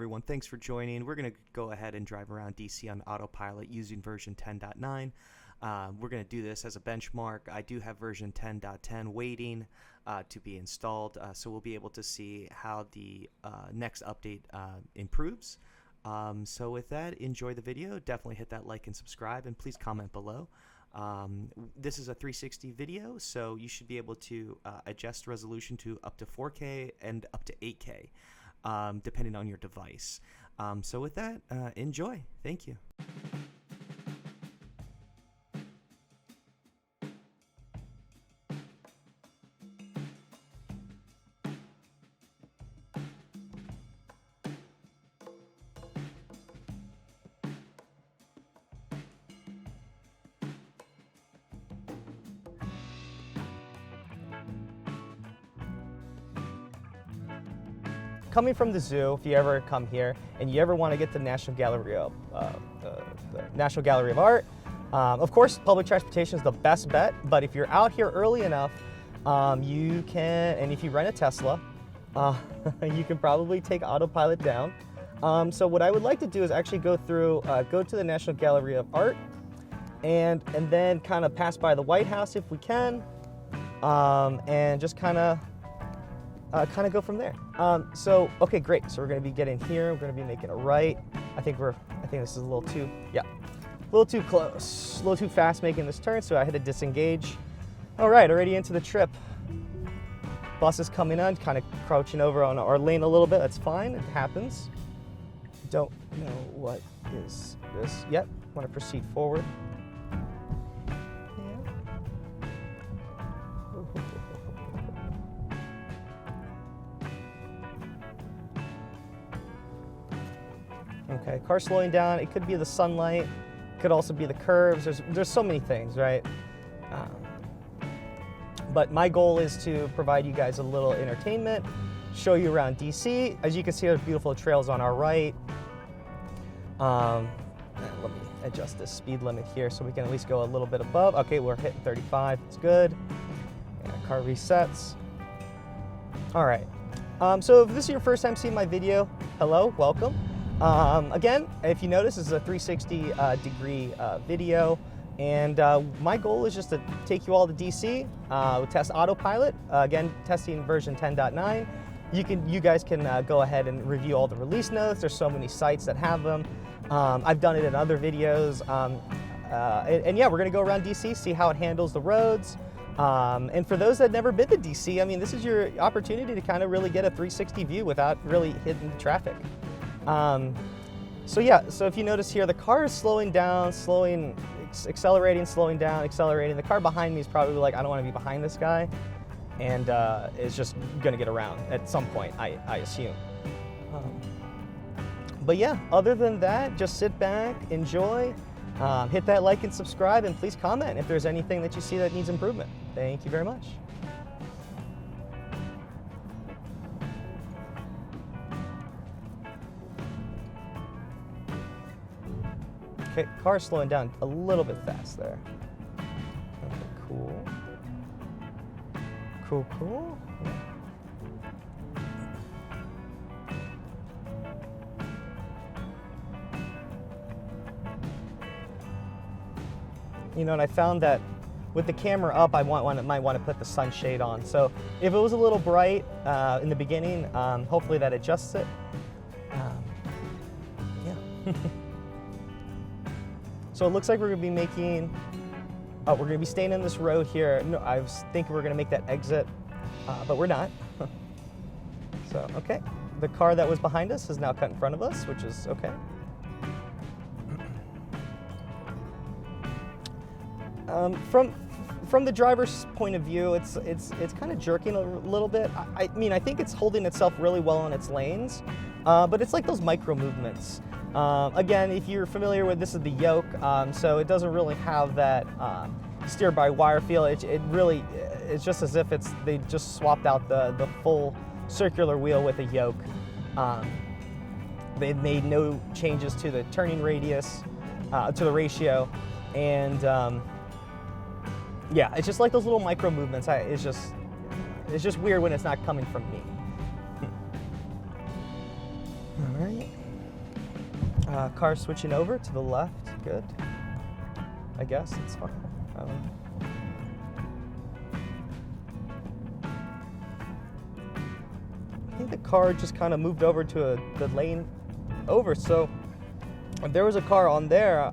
everyone, thanks for joining. We're going to go ahead and drive around DC on Autopilot using version 10.9. We're going to do this as a benchmark. I do have version 10.10 waiting to be installed, so we'll be able to see how the next update improves. So with that, enjoy the video. Definitely hit that like and subscribe, and please comment below. This is a 360 video, so you should be able to adjust resolution to up to 4K and up to 8K, depending on your device. So with that, enjoy. Thank you. Coming from the zoo, if you ever come here and you ever want to get to the National Gallery of Art, of course, public transportation is the best bet. But if you're out here early enough, you can, and if you rent a Tesla, you can probably take Autopilot down. So what I would like to do is actually go through, go to the National Gallery of Art, and then kind of pass by the White House if we can, and just kind of go from there. So, okay, great. So we're going to be getting here. We're going to be making a right. I think this is a little too, a little too close, a little too fast making this turn. So I had to disengage. All right, already into the trip. Bus is coming on, kind of crouching over on our lane a little bit. That's fine. It happens. Don't know what is this. Yep. Want to proceed forward. Okay, car slowing down. It could be the sunlight. It could also be the curves. There's so many things, right? But my goal is to provide you guys a little entertainment, show you around DC. As you can see, there's beautiful trails on our right. Let me adjust this speed limit here so we can at least go a little bit above. Okay, we're hitting 35. It's good. And car resets. All right. So if this is your first time seeing my video, hello, welcome. Again, if you notice, this is a 360 degree video, and my goal is just to take you all to DC, test Autopilot, again, testing version 10.9. You guys can go ahead and review all the release notes. There's so many sites that have them. I've done it in other videos, and yeah, we're gonna go around DC, see how it handles the roads. And for those that never been to DC, I mean, this is your opportunity to kind of really get a 360 view without really hitting traffic. So yeah, so if you notice here, the car is slowing down, accelerating, slowing down, accelerating. The car behind me is probably like, I don't want to be behind this guy, and is just gonna get around at some point, I assume. But yeah, other than that, just sit back, enjoy, hit that like and subscribe, and please comment if there's anything that you see that needs improvement. Thank you very much. Okay, car slowing down a little bit fast there. Okay, cool. Cool, cool. You know, and I found that with the camera up, I might want to put the sunshade on. So if it was a little bright in the beginning, hopefully that adjusts it. Yeah. So it looks like we're gonna be making, we're gonna be staying in this road here. No, I was thinking we're gonna make that exit, but we're not. So, okay. The car that was behind us is now cut in front of us, which is okay. From the driver's point of view, it's kind of jerking a little bit. I mean, I think it's holding itself really well in its lanes, but it's like those micro movements. Again, if you're familiar with, this is the yoke, so it doesn't really have that steer-by-wire feel. It's just as if they just swapped out the full circular wheel with a yoke. They made no changes to the turning radius, to the ratio, and yeah, it's just like those little micro movements. It's just weird when it's not coming from me. All right. Car switching over to the left. Good. I guess it's fine. I don't know. I think the car just kind of moved over to the lane over. So if there was a car on there.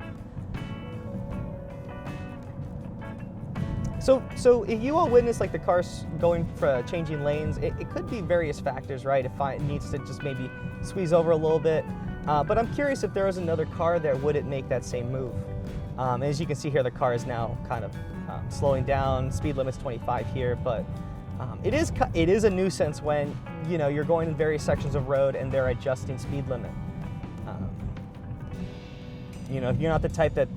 So if you all witness like the cars going for changing lanes, it could be various factors, right? If it needs to just maybe squeeze over a little bit. But I'm curious if there was another car there, would it make that same move? As you can see here, the car is now kind of slowing down. Speed limit's 25 here, but it is a nuisance when you're going in various sections of road and they're adjusting speed limit. If you're not the type that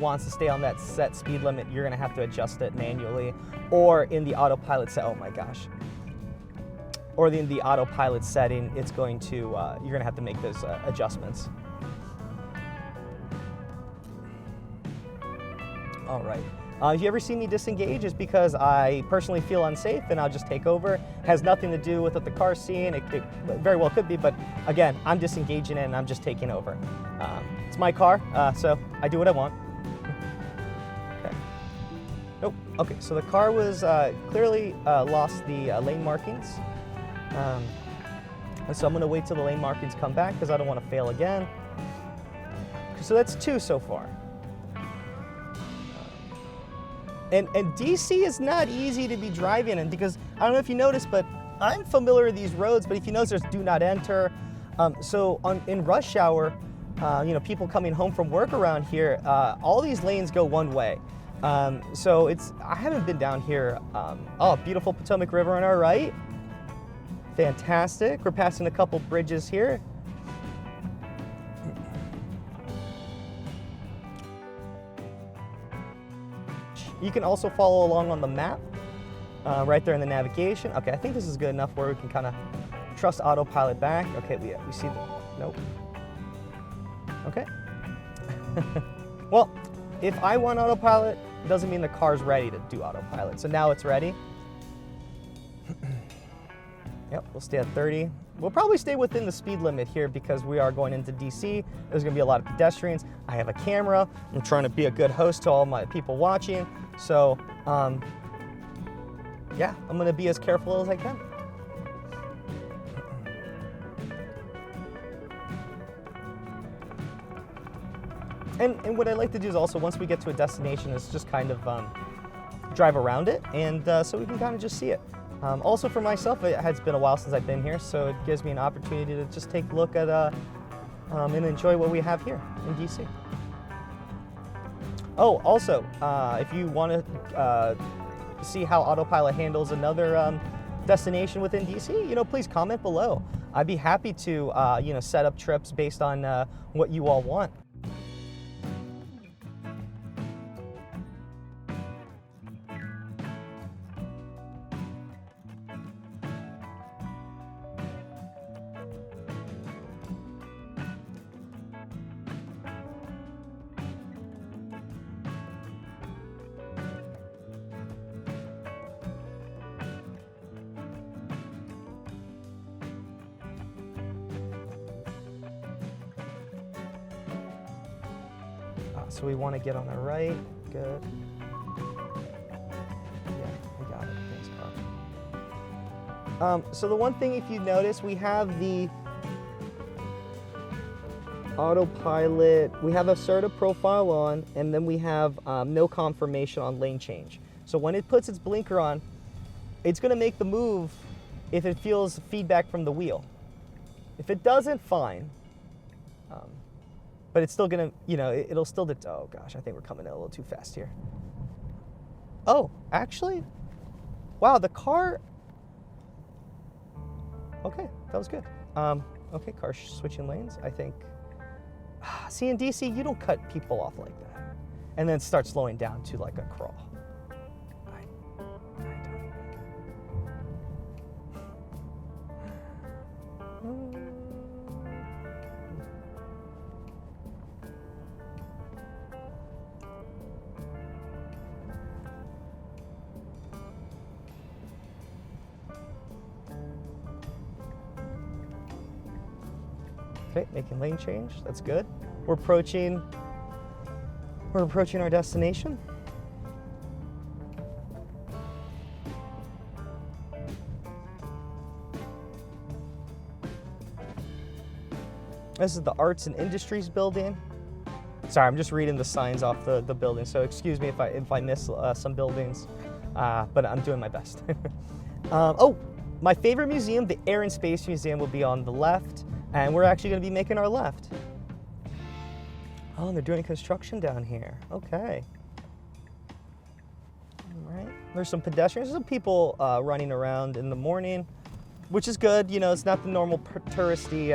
wants to stay on that set speed limit, you're gonna have to adjust it manually, or in the autopilot set. Oh my gosh. Or in the autopilot setting, it's going to you're gonna have to make those adjustments. All right. If you ever see me disengage, it's because I personally feel unsafe and I'll just take over. Has nothing to do with what the car's seeing. It very well could be, but again, I'm disengaging it and I'm just taking over. It's my car, so I do what I want. Okay. Nope. Okay, so the car was clearly lost the lane markings. So I'm gonna wait till the lane markings come back because I don't want to fail again. So that's 2 so far. And DC is not easy to be driving in because I don't know if you noticed, but I'm familiar with these roads, but if you notice, there's do not enter. In rush hour, people coming home from work around here, all these lanes go one way. So I haven't been down here. Beautiful Potomac River on our right. Fantastic. We're passing a couple bridges here. You can also follow along on the map, right there in the navigation. Okay, I think this is good enough where we can kind of trust autopilot back. Okay, we see nope. Okay. Well, if I want autopilot, it doesn't mean the car's ready to do autopilot. So now it's ready. Yep, we'll stay at 30. We'll probably stay within the speed limit here because we are going into DC. There's gonna be a lot of pedestrians. I have a camera. I'm trying to be a good host to all my people watching. So, yeah, I'm gonna be as careful as I can. And what I like to do is also, once we get to a destination, is just kind of drive around it, and so we can kind of just see it. Also for myself, it has been a while since I've been here, so it gives me an opportunity to just take a look at and enjoy what we have here in DC. Oh, also, if you want to see how Autopilot handles another destination within DC, please comment below. I'd be happy to, set up trips based on what you all want. So we want to get on the right. Good. Yeah, we got it. Thanks, Carl. So the one thing, if you notice, we have the autopilot. We have assertive profile on, and then we have no confirmation on lane change. So when it puts its blinker on, it's going to make the move if it feels feedback from the wheel. If it doesn't, fine. But it's still gonna, it'll still, oh gosh, I think we're coming in a little too fast here. Oh, actually, wow, the car, okay, that was good. Okay, car switching lanes, I think. See, in DC, you don't cut people off like that. And then start slowing down to like a crawl. Okay, making lane change. That's good. We're approaching our destination. This is the Arts and Industries building. Sorry, I'm just reading the signs off the building, so excuse me if I miss some buildings, but I'm doing my best. Oh, my favorite museum, the Air and Space Museum, will be on the left, and we're actually going to be making our left. Oh, and they're doing construction down here. Okay. All right. There's some pedestrians, some people running around in the morning, which is good. You know, it's not the normal touristy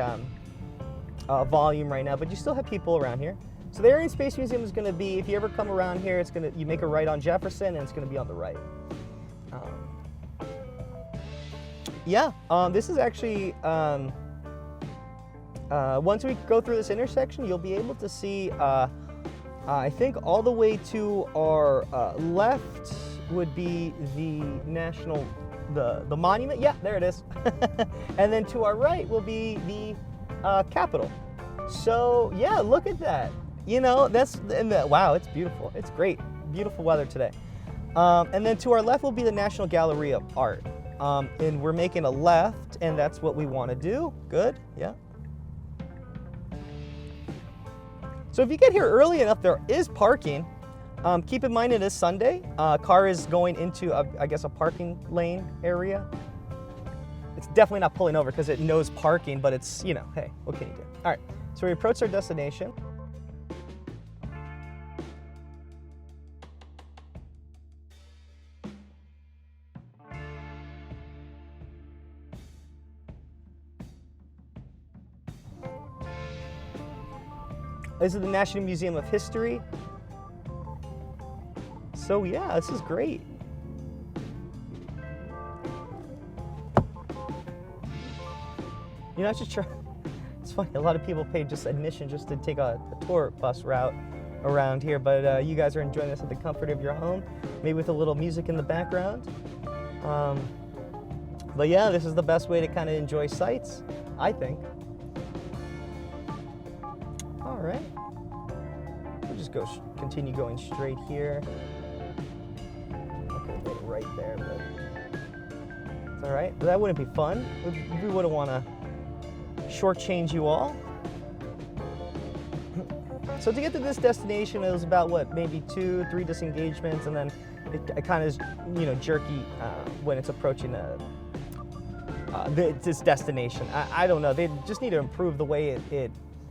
volume right now, but you still have people around here. So the Air and Space Museum is going to be, if you ever come around here, you make a right on Jefferson, and it's going to be on the right. This is actually, once we go through this intersection, you'll be able to see, I think all the way to our left would be the the monument. Yeah, there it is. And then to our right will be the Capitol. So yeah, look at that. You know, wow, it's beautiful. It's great. Beautiful weather today. And then to our left will be the National Gallery of Art. And we're making a left, and that's what we want to do. Good, yeah. So if you get here early enough, there is parking. Keep in mind it is Sunday. Car is going into, I guess, a parking lane area. It's definitely not pulling over because it knows parking, but it's, you know, hey, what can you do? All right, so we approach our destination. This is the National Museum of History. So yeah, this is great. You know, it's funny, a lot of people pay just admission just to take a tour bus route around here, but you guys are enjoying this at the comfort of your home, maybe with a little music in the background. But yeah, this is the best way to kind of enjoy sights, I think. All right, we'll just continue going straight here. Okay, right there, but it's all right. That wouldn't be fun. We wouldn't want to shortchange you all. So to get to this destination, it was about what, maybe 2-3 disengagements, and then it kind of is, you know, jerky when it's approaching this destination. I don't know. They just need to improve the way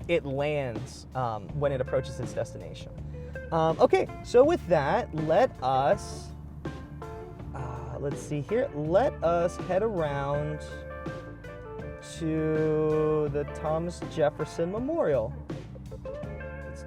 it lands when it approaches its destination. Okay, so with that, let us, let's see here. Let us head around to the Thomas Jefferson Memorial.